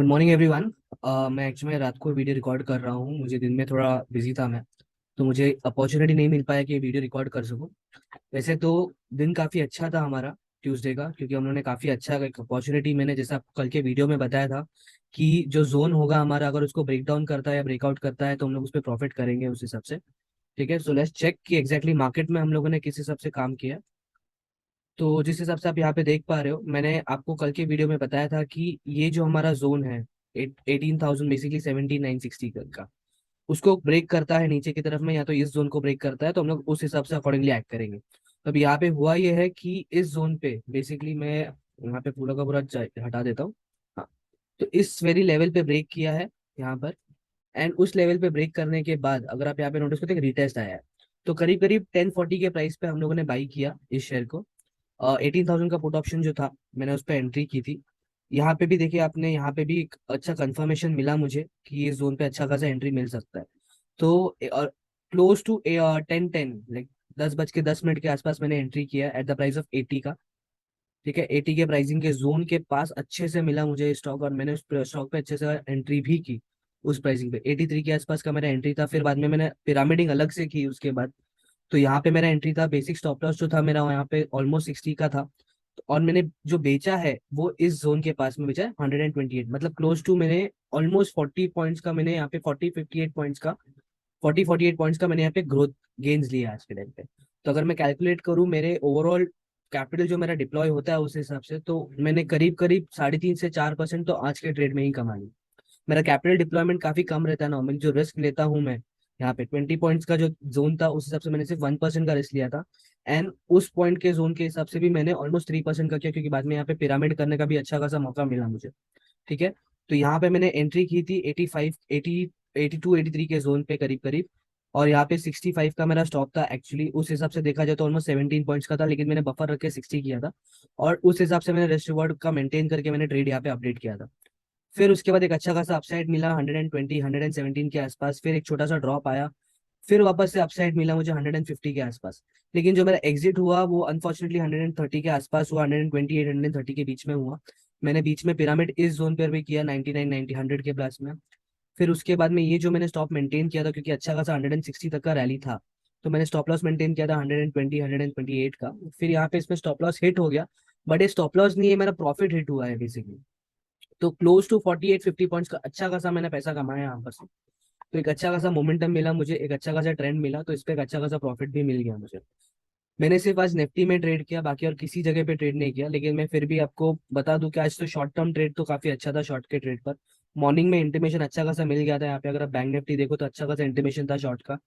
Good morning everyone. मैं actually रात को वीडियो रिकॉर्ड कर रहा हूँ। मुझे दिन में थोड़ा बिजी था मैं, तो मुझे अपॉर्चुनिटी नहीं मिल पाया कि वीडियो रिकॉर्ड कर सकूँ। वैसे तो दिन काफ़ी अच्छा था हमारा ट्यूसडे का, क्योंकि हम लोगों ने काफ़ी अच्छा एक अपॉर्चुनिटी, मैंने जैसा आपको कल के वीडियो में बताया था कि जो जोन होगा हमारा, अगर उसको ब्रेक डाउन करता है या ब्रेकआउट करता है तो हम लोग उस पर प्रॉफिट करेंगे उस हिसाब से। ठीक है, सो लेट्स चेक कि एग्जैक्टली मार्केट में हम लोगों ने किस हिसाब से काम किया। तो जिस हिसाब से आप यहाँ पे देख पा रहे हो, मैंने आपको कल के वीडियो में बताया था कि ये जो हमारा जोन है 18,000, बेसिकली 17,960 का, उसको ब्रेक करता है नीचे की तरफ में, या तो इस जोन को ब्रेक करता है तो हम लोग उस हिसाब से अकॉर्डिंगली एक्ट करेंगे। तो अब यहाँ पे हुआ ये है कि इस जोन पे बेसिकली मैं यहाँ पे पूरा का पूरा हटा देता हूँ। हाँ, तो इस वेरी लेवल पे ब्रेक किया है यहाँ पर। एंड उस लेवल पे ब्रेक करने के बाद अगर आप यहाँ पे नोटिस करते हैं, रिटेस्ट आया है। तो करीब करीब 1040 के प्राइस पे हम लोगों ने बाई किया इस शेयर को। 18,000 का पुट ऑप्शन जो था, मैंने उस पर एंट्री की थी। यहाँ पे भी देखिए आपने, यहाँ पे भी एक अच्छा कंफर्मेशन मिला मुझे कि इस जोन पे अच्छा खासा एंट्री मिल सकता है। तो क्लोज टू 10:10, लाइक 10:10 के आसपास मैंने एंट्री किया एट द प्राइस ऑफ 80 का। ठीक है, 80 के प्राइसिंग के जोन के पास अच्छे से मिला मुझे स्टॉक, और मैंने उस स्टॉक पे अच्छे से एंट्री भी की। उस प्राइसिंग पे 83 के आसपास का मेरा एंट्री था। फिर बाद में मैंने पिरामिडिंग अलग से की उसके बाद। तो यहाँ पे मेरा एंट्री था, बेसिक स्टॉप लॉस जो था मेरा यहाँ पे ऑलमोस्ट 60 का था। और मैंने जो बेचा है वो इस जोन के पास में बेचा है 128, मतलब क्लोज टू, मैंने ऑलमोस्ट 40 पॉइंट्स का, मैंने यहाँ पे 40-58 पॉइंट्स का, 40-48 पॉइंट्स का मैंने यहाँ पे ग्रोथ गेन्स लिया आज के टाइम पे। तो अगर मैं कैलकुलेट करूँ मेरे ओवरऑल कैपिटल जो मेरा डिप्लॉय होता है उस हिसाब से, तो मैंने करीब करीब 3.5 से 4% तो आज के ट्रेड में ही कमा ली। मेरा कैपिटल डिप्लॉयमेंट काफी कम रहता है नॉर्मली, जो रिस्क लेता हूँ मैं यहाँ पे 20 पॉइंट्स का जो जोन था उस हिसाब से मैंने सिर्फ 1% का रिस्क लिया था। एंड उस पॉइंट के जोन के हिसाब से भी मैंने ऑलमोस्ट 3% का किया, क्योंकि बाद में यहाँ पे पिरामिड करने का भी अच्छा खासा मौका मिला मुझे। ठीक है, तो यहाँ पे मैंने एंट्री की थी 85, 82, 83 के जोन पे करीब करीब। और यहाँ पे 65 का मेरा स्टॉप था एक्चुअली, उस हिसाब से देखा जाए तो ऑलमोस्ट 17 पॉइंट्स का था, लेकिन मैंने बफर रख के 60 किया था। और उस हिसाब से मैंने रिस्क रिवॉर्ड का मेंटेन करके मैंने ट्रेड यहाँ पे अपडेट किया था। फिर उसके बाद एक अच्छा खासा अपसाइड मिला 120, 117 के आसपास, फिर एक छोटा सा ड्रॉप आया। फिर वापस से अपसाइड मिला मुझे 150 के आसपास। लेकिन जो मेरा एग्जिट हुआ वो अनफॉर्चुनेटली 130 के आसपास हुआ, 128, 130 के बीच में हुआ। मैंने बीच में पिरामिड इस जोन पर भी किया 99, 90, 100 के प्लस में। फिर उसके बाद में ये जो मैंने स्टॉप मेंटेन किया था, क्योंकि अच्छा खासा 160 तक का रैली था, तो मैंने स्टॉप लॉस मेंटेन किया था 120, 128 का। फिर यहाँ पे इसमें स्टॉप लॉस हिट हो गया, बट ये स्टॉप लॉस नहीं है, मेरा प्रॉफिट हिट हुआ है बेसिकली। तो क्लोज टू 48-50 पॉइंट्स का अच्छा खासा मैंने पैसा कमाया यहाँ पर से। तो एक अच्छा खासा मोमेंटम मिला मुझे, एक अच्छा खासा ट्रेंड मिला, तो इस पे एक अच्छा खासा प्रॉफिट भी मिल गया मुझे। मैंने सिर्फ आज निफ्टी में ट्रेड किया, बाकी और किसी जगह पे ट्रेड नहीं किया, लेकिन मैं फिर भी आपको बता दूं कि आज तो शॉर्ट टर्म ट्रेड तो काफी अच्छा था शॉर्ट के ट्रेड पर। मॉर्निंग में इंटीमेशन अच्छा खासा मिल गया था यहाँ पे, अगर आप बैंक निफ्टी देखो तो अच्छा खासा इंटीमेशन था शॉर्ट का।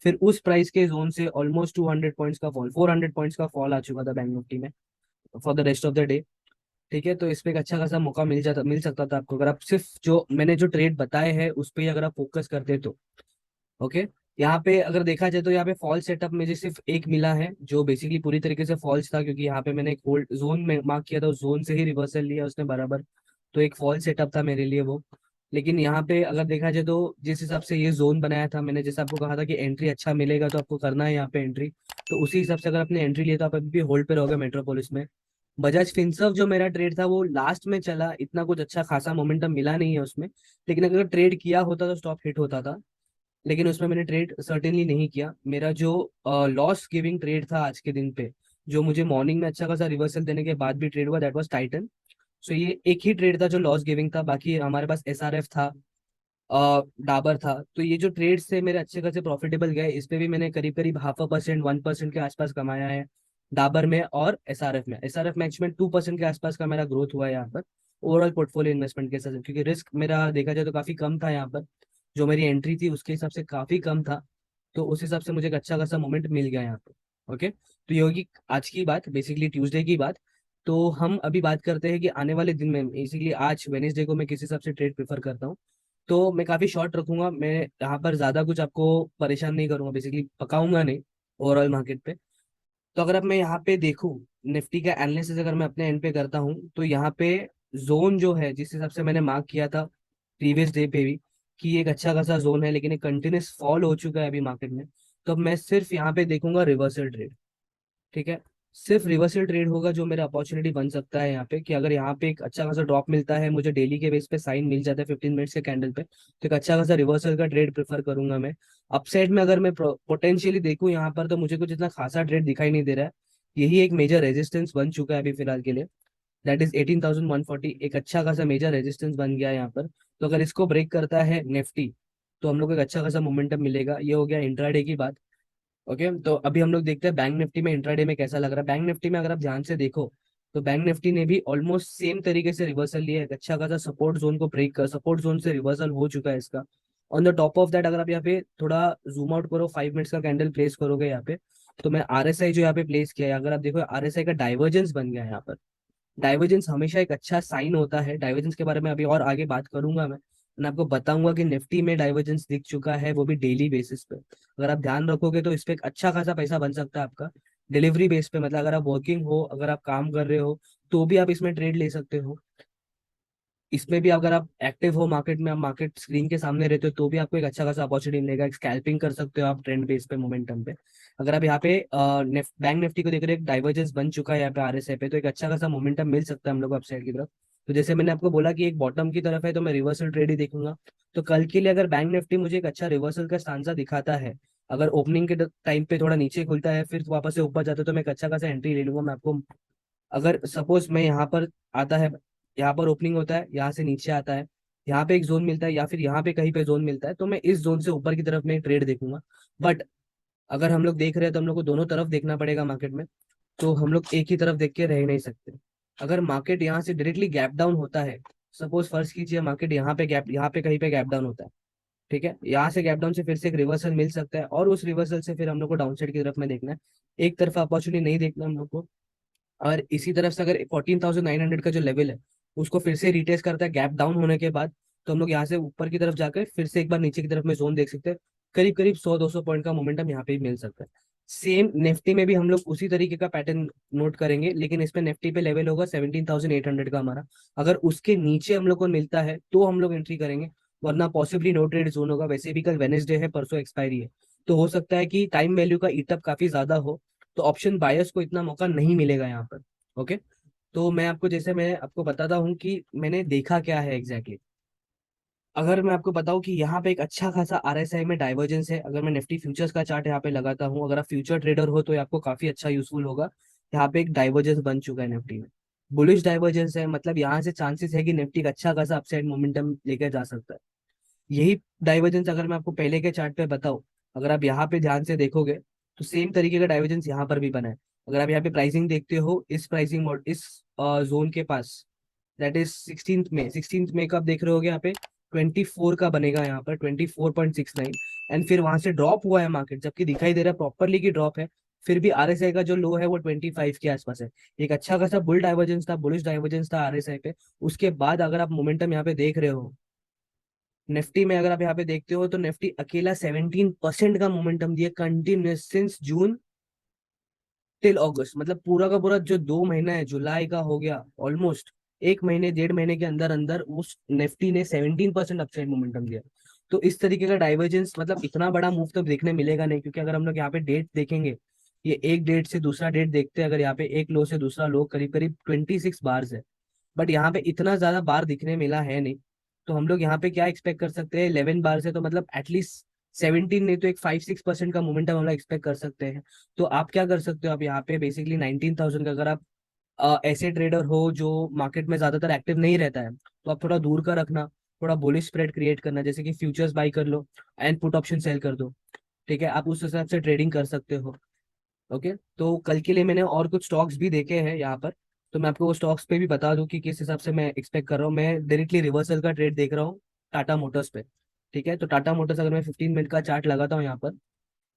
फिर उस प्राइस के जोन से ऑलमोस्ट 200 पॉइंट्स का फॉल, 400 पॉइंट्स का फॉल आ चुका था बैंक निफ्टी में for the rest of the day. ठीक है, तो इसमें एक अच्छा खासा मौका मिल सकता था आपको, अगर आप सिर्फ जो मैंने जो ट्रेड बताए हैं उस पर ही अगर आप फोकस करते तो। ओके, यहाँ पे अगर देखा जाए तो यहाँ पे फॉल्स सेटअप मुझे सिर्फ एक मिला है, जो बेसिकली पूरी तरीके से फॉल्स था, क्योंकि यहाँ पे मैंने एक होल्ड जोन में मार्क किया था, उस जोन से ही रिवर्सल लिया उसने बराबर। तो एक फॉल्स सेटअप था मेरे लिए वो। लेकिन यहाँ पे अगर देखा जाए तो जिस हिसाब से ये जोन बनाया था, मैंने जैसे आपको कहा था कि एंट्री अच्छा मिलेगा तो आपको करना है यहाँ पे एंट्री। तो उसी हिसाब से अगर आपने एंट्री लिया तो आप अभी भी होल्ड पे रहोगे मेट्रोपोलिस में। बजाज फिनसर्व जो मेरा ट्रेड था वो लास्ट में चला, इतना कुछ अच्छा खासा मोमेंटम मिला नहीं है उसमें। लेकिन अगर ट्रेड किया होता तो स्टॉप हिट होता था। लेकिन उसमें मैंने ट्रेड सर्टेनली नहीं किया। मेरा जो लॉस गिविंग ट्रेड था आज के दिन पे, जो मुझे मॉर्निंग में अच्छा खासा रिवर्सल देने के बाद भी ट्रेड हुआ, दैट वाज टाइटन। सो ये एक ही ट्रेड था जो लॉस गिविंग था, बाकी हमारे पास एसआरएफ था, डाबर था। तो ये जो ट्रेड्स थे मेरे अच्छे खासे प्रॉफिटेबल गए, इस पे भी मैंने करीब करीब 0.5%, 1% के आसपास कमाया है डाबर में और एसआरएफ में। एसआरएफ मैक्सिमम 2% के आसपास का मेरा ग्रोथ हुआ है यहाँ पर ओवरऑल पोर्टफोलियो इन्वेस्टमेंट के साथ, क्योंकि रिस्क मेरा देखा जाए तो काफी कम था यहाँ पर। जो मेरी एंट्री थी उसके हिसाब से काफी कम था। तो उस हिसाब से मुझे एक अच्छा खासा मोमेंट मिल गया यहाँ पर। ओके, तो ये होगी आज की बात, बेसिकली ट्यूसडे की बात। तो हम अभी बात करते हैं कि आने वाले दिन में, बेसिकली आज वेनेसडे को मैं किस हिसाब से ट्रेड प्रेफर करता हूँ। तो मैं काफी शॉर्ट रखूंगा, मैं यहाँ पर ज्यादा कुछ आपको परेशान नहीं करूंगा, बेसिकली पकाऊंगा नहीं ओवरऑल मार्केट पे। तो अगर अब मैं यहाँ पे देखूं निफ्टी का एनालिसिस अगर मैं अपने एंड पे करता हूँ, तो यहाँ पे जोन जो है जिस हिसाब से मैंने मार्क किया था प्रीवियस डे पे भी, कि ये एक अच्छा खासा जोन है, लेकिन एक कंटिन्यूस फॉल हो चुका है अभी मार्केट में। तो अब मैं सिर्फ यहाँ पे देखूंगा रिवर्सल ट्रेड। ठीक है, सिर्फ रिवर्सल ट्रेड होगा जो मेरा अपॉर्चुनिटी बन सकता है यहाँ पे, कि अगर यहाँ पे एक अच्छा खासा ड्रॉप मिलता है, मुझे डेली के बेस पे साइन मिल जाता है 15 मिनट्स के कैंडल पे, तो एक अच्छा खासा रिवर्सल का ट्रेड प्रेफर करूंगा मैं। अपसाइड में अगर मैं पोटेंशियली देखूं यहाँ पर, तो मुझे कुछ इतना खासा ट्रेड दिखाई नहीं दे रहा है। यही एक मेजर रेजिस्टेंस बन चुका है अभी फिलहाल के लिए, दैट इज 18,140, एक अच्छा खासा मेजर रेजिस्टेंस बन गया है यहाँ पर। तो अगर इसको ब्रेक करता है निफ्टी, तो हम लोग को एक अच्छा खासा मोमेंटम मिलेगा। ये हो गया इंट्राडे की बात। ओके, तो अभी हम लोग देखते हैं बैंक निफ्टी में इंट्राडे में कैसा लग रहा है। बैंक निफ्टी में अगर आप ध्यान से देखो, तो बैंक निफ्टी ने भी ऑलमोस्ट सेम तरीके से रिवर्सल लिया है, एक अच्छा खासा सपोर्ट जोन को ब्रेक कर, सपोर्ट जोन से रिवर्सल हो चुका है इसका। On the top of that, अगर आप यहाँ पे थोड़ा जूम आउट करो, 5 मिनट्स का कैंडल प्लेस करोगे यहाँ पे, तो मैं आरएसआई जो यहाँ पे प्लेस किया है, अगर आप देखो आरएसआई का डाइवर्जेंस बन गया है यहाँ पर। डाइवर्जेंस हमेशा एक अच्छा साइन होता है, डाइवर्जेंस के बारे में अभी और आगे बात करूंगा मैं आपको बताऊंगा कि निफ्टी में डाइवर्जेंस दिख चुका है, वो भी डेली बेसिस पे। अगर आप ध्यान रखोगे तो इस पे एक अच्छा खासा पैसा बन सकता है आपका डिलीवरी बेस पे, मतलब अगर आप वर्किंग हो, अगर आप काम कर रहे हो, तो भी आप इसमें ट्रेड ले सकते हो। इसमें भी अगर आप एक्टिव हो मार्केट में, आप मार्केट स्क्रीन के सामने रहते हो, तो भी आपको एक अच्छा खासा अपॉर्चुनिटी मिलेगा, एक स्कैल्पिंग कर सकते हो आप ट्रेंड बेस पे, मोमेंटम पे। अगर आप यहाँ पे बैंक निफ्टी को देख रहे हो, एक डाइवर्जेंस बन चुका है यहाँ पे आरएसआई पे, तो एक अच्छा खासा मोमेंटम मिल सकता है हम लोग को अपसाइड की तरफ। तो जैसे मैंने आपको बोला कि एक बॉटम की तरफ है, तो मैं रिवर्सल ट्रेड ही देखूंगा। तो कल के लिए अगर बैंक निफ्टी मुझे एक अच्छा रिवर्सल का स्टांजा दिखाता है, अगर ओपनिंग के टाइम पे थोड़ा नीचे खुलता है फिर वापस से ऊपर जाता है, तो मैं एक अच्छा खासा एंट्री ले लूंगा मैं आपको। अगर सपोज मैं यहाँ पर आता है, यहाँ पर ओपनिंग होता है, यहाँ से नीचे आता है, यहाँ पे एक जोन मिलता है, या फिर यहाँ पे कहीं पे जोन मिलता है, तो मैं इस जोन से ऊपर की तरफ में ट्रेड देखूंगा। बट अगर हम लोग देख रहे हैं, तो हम लोग को दोनों तरफ देखना पड़ेगा मार्केट में। तो हम लोग एक ही तरफ देख के रह नहीं सकते। अगर मार्केट यहाँ से डायरेक्टली गैप डाउन होता है, सपोज फर्ज कीजिए मार्केट यहाँ पे गैप, यहाँ पे कहीं पे गैप डाउन होता है, ठीक है, यहाँ से गैप डाउन से फिर से एक रिवर्सल मिल सकता है, और उस रिवर्सल से फिर हम लोग को डाउन साइड की तरफ में देखना है। एक तरफा अपॉर्चुनिटी नहीं देखना हम लोग को। और इसी तरफ से अगर 14,900 का जो लेवल है, उसको फिर से रिटेस्ट करता है गैप डाउन होने के बाद, तो हम लोग यहाँ से ऊपर की तरफ जाकर फिर से एक बार नीचे की तरफ में जोन देख सकते हैं। करीब करीब 100-200 पॉइंट का मोमेंटम यहाँ पे भी मिल सकता है। सेम निफ्टी में भी हम लोग उसी तरीके का पैटर्न नोट करेंगे, लेकिन इसमें निफ्टी पे लेवल होगा 17,800 का हमारा। अगर उसके नीचे हम लोग को मिलता है तो हम लोग एंट्री करेंगे, वरना पॉसिबली नो ट्रेड जोन होगा। वैसे भी कल वेनेसडे है, परसों एक्सपायरी है, तो हो सकता है कि टाइम वैल्यू का ईटअप काफी ज्यादा हो, तो ऑप्शन बायर्स को इतना मौका नहीं मिलेगा यहाँ पर। ओके, तो मैं आपको, जैसे मैं आपको बताता हूँ कि मैंने देखा क्या है एग्जैक्टली exactly। अगर मैं आपको बताऊं कि यहाँ पे एक अच्छा खासा आरएसआई में डाइवर्जेंस है, अगर मैं निफ्टी फ्यूचर्स का चार्ट यहाँ पे लगाता हूँ, अगर आप फ्यूचर ट्रेडर हो तो ये आपको काफी अच्छा यूजफुल होगा। यहाँ पे एक डाइवर्जेंस बन चुका है निफ्टी में, बुलिश डाइवर्जेंस है, मतलब यहाँ से चांसेस है कि निफ्टी का अच्छा खासा अपसाइड मोमेंटम लेकर जा सकता है। यही डाइवर्जेंस अगर मैं आपको पहले के चार्ट पे बताऊं, अगर आप यहाँ पे ध्यान से देखोगे, तो सेम तरीके का डाइवर्जेंस यहाँ पर भी बना है। अगर आप यहाँ पे प्राइसिंग देखते हो, इस प्राइसिंग मोड, इस जोन के पास, दैट इज 16th में कब देख रहे होगे यहाँ पे, 24 का बनेगा यहाँ पर 24.69। एंड फिर वहां से ड्रॉप हुआ है मार्केट, जबकि दिखाई दे रहा है प्रॉपरली की ड्रॉप है, फिर भी आरएसआई का जो लो है वो 25 के आसपास है। एक अच्छा खासा बुल डाइवर्जेंस था, बुलिश डाइवर्जेंस था आरएसआई पे। उसके बाद अगर आप मोमेंटम यहाँ पे देख रहे हो, निफ्टी में अगर आप यहाँ पे देखते हो, तो निफ्टी अकेला 17% का मोमेंटम दिया continuous since June till August, मतलब पूरा का पूरा जो 2 महीना है, जुलाई का हो गया ऑलमोस्ट, 1 महीने 1.5 महीने के अंदर अंदर उस निफ्टी ने 17% अपसाइड मोमेंटम दिया। तो इस तरीके का डाइवर्जेंस, मतलब इतना बड़ा मूव तो देखने मिलेगा नहीं, क्योंकि अगर हम लोग यहाँ पे डेट देखेंगे, ये एक डेट से दूसरा डेट देखते हैं, अगर यहाँ पे एक लो से दूसरा लो करीब करीब 26 बार है, बट यहाँ पे इतना ज्यादा बार दिखने मिला है नहीं। तो हम लोग यहाँ पे क्या एक्सपेक्ट कर सकते हैं, 11 बार से तो मतलब एटलीस्ट 17 नहीं तो एक 5-6% का मोमेंटम हम लोग एक्सपेक्ट कर सकते हैं। तो आप क्या कर सकते हो, आप यहाँ पे बेसिकली 19,000 का, अगर आप ऐसे ट्रेडर हो जो मार्केट में ज्यादातर एक्टिव नहीं रहता है, तो आप थोड़ा दूर का रखना, थोड़ा बुलिश स्प्रेड क्रिएट करना, जैसे कि फ्यूचर्स बाई कर लो एंड पुट ऑप्शन सेल कर दो। ठीक है, आप उस हिसाब से ट्रेडिंग कर सकते हो। ओके, तो कल के लिए मैंने और कुछ स्टॉक्स भी देखे हैं यहाँ पर, तो मैं आपको वो स्टॉक्स पे भी बता दूं कि किस हिसाब से मैं एक्सपेक्ट कर रहा हूँ। मैं डायरेक्टली रिवर्सल का ट्रेड देख रहा हूँ टाटा मोटर्स पे। ठीक है, तो टाटा मोटर्स अगर मैं 15 मिनट का चार्ट लगाता हूँ यहाँ पर,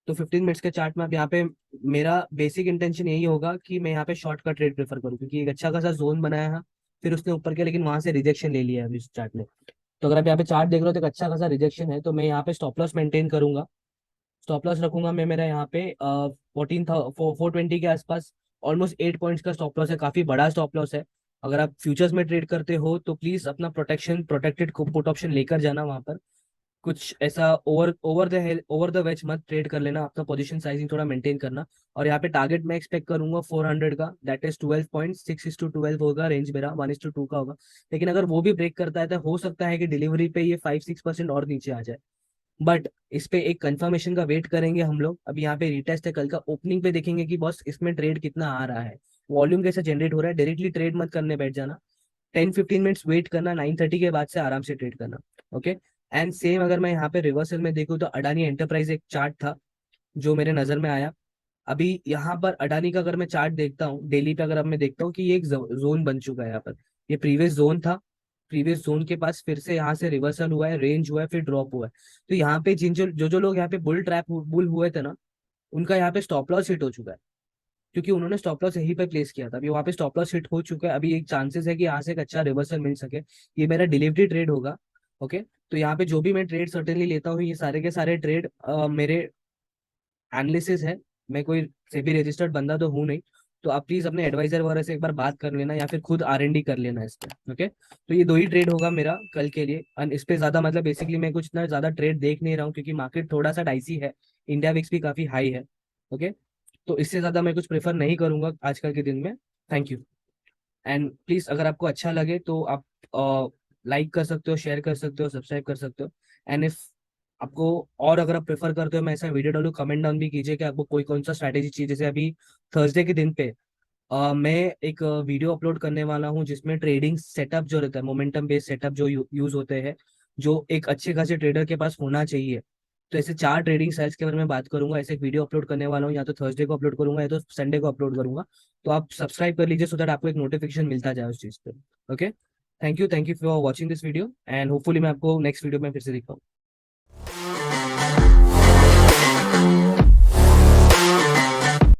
तो 15 मिनट्स के चार्ट में अब यहाँ पे मेरा बेसिक इंटेंशन यही होगा कि मैं यहाँ पे शॉर्ट का ट्रेड प्रेफर करूँ, क्योंकि एक अच्छा खासा जोन बनाया है, फिर उसने ऊपर किया, लेकिन वहां से रिजेक्शन ले लिया है इस चार्ट ने। तो अगर आप यहाँ पे चार्ट देख रहे हो तो एक अच्छा खासा रिजेक्शन है, तो मैं यहाँ पे स्टॉप लॉस मेंटेन करूंगा। स्टॉप लॉस रखूंगा मैं मेरा यहाँ पे 420 के आसपास, ऑलमोस्ट 8 पॉइंट्स का स्टॉप लॉस है, काफी बड़ा स्टॉप लॉस है। अगर आप फ्यूचर्स में ट्रेड करते हो तो प्लीज अपना प्रोटेक्टेड पुट ऑप्शन लेकर जाना वहां पर। कुछ ऐसा ओवर द वेज मत ट्रेड कर लेना, अपना पोजीशन साइजिंग थोड़ा मेंटेन करना। और यहाँ पे टारगेट मैं एक्सपेक्ट करूंगा 400 का, दैट इज 12.6:12 होगा रेंज मेरा, 1:2 का होगा। लेकिन अगर वो भी ब्रेक करता है तो हो सकता है कि डिलीवरी पे ये 5-6% और नीचे आ जाए। बट इस पे एक कंफर्मेशन का वेट करेंगे हम लोग। अभी यहाँ पे रिटेस्ट है, कल का ओपनिंग पे देखेंगे कि बॉस इसमें ट्रेड कितना आ रहा है, वॉल्यूम कैसे जनरेट हो रहा है। डायरेक्टली ट्रेड मत करने बैठ जाना, 10-15 मिनट्स वेट करना, 9:30 के बाद से आराम से ट्रेड करना। ओके। एंड सेम अगर मैं यहाँ पे रिवर्सल में देखूँ तो अडानी एंटरप्राइज एक चार्ट था जो मेरे नजर में आया। अभी यहाँ पर अडानी का अगर मैं चार्ट देखता हूँ डेली पे, अगर अब मैं देखता हूँ कि ये एक जोन बन चुका है यहाँ पर। ये प्रीवियस जोन था, प्रीवियस जोन के पास फिर से यहाँ से रिवर्सल हुआ है, रेंज हुआ है, फिर ड्रॉप हुआ है। तो यहाँ पे जिन जो लोग यहाँ पे बुल हुए थे ना, उनका यहाँ पे स्टॉप लॉस हिट हो चुका है, क्योंकि उन्होंने स्टॉप लॉस यहीं पे प्लेस किया था। अभी वहाँ पे स्टॉप लॉस हिट हो चुका है, अभी एक चांसेस है कि यहाँ से एक अच्छा रिवर्सल मिल सके। ये मेरा डिलीवरी ट्रेड होगा। ओके। तो यहाँ पे जो भी मैं ट्रेड सर्टेनली लेता हूँ, ये सारे के सारे ट्रेड मेरे एनालिसिस है। मैं कोई सेबी रजिस्टर्ड बंदा तो हूँ नहीं। तो आप प्लीज अपने एडवाइजर वगैरह से एक बार बात कर लेना, या फिर खुद R&D कर लेना इस पे। ओके। तो ये दो ही ट्रेड होगा मेरा कल के लिए, और इस पे ज्यादा मतलब बेसिकली मैं कुछ इतना ज्यादा ट्रेड देख नहीं रहा हूँ, क्योंकि मार्केट थोड़ा सा डाइसी है, इंडिया विक्स भी काफी हाई है। ओके। तो इससे ज्यादा मैं कुछ प्रेफर नहीं करूंगा आजकल के दिन में। Thank you. एंड प्लीज अगर आपको अच्छा लगे तो आप लाइक कर सकते हो, शेयर कर सकते हो, सब्सक्राइब कर सकते हो। एंड इफ आपको, और अगर आप प्रेफर करते हो मैं ऐसा वीडियो डालूं, कमेंट डाउन भी कीजिए कि आपको कोई कौन सा स्ट्रैटेजी चाहिए। जैसे अभी थर्सडे के दिन पे मैं एक वीडियो अपलोड करने वाला हूँ जिसमें ट्रेडिंग सेटअप जो रहता है, मोमेंटम बेस्ड सेटअप जो यूज होते हैं, जो एक अच्छे खासे ट्रेडर के पास होना चाहिए। तो ऐसे 4 ट्रेडिंग साइट्स के बारे में बात करूंगा, ऐसे एक वीडियो अपलोड करने वाला हूँ, या तो थर्सडे को अपलोड करूंगा या तो संडे को अपलोड करूंगा। तो आप सब्सक्राइब कर लीजिए, सो दैट आपको एक नोटिफिकेशन मिलता जाए उस चीज़ पे। Okay. Thank you for watching this video, and hopefully मैं आपको नेक्स्ट वीडियो में फिर से दिखाऊँ।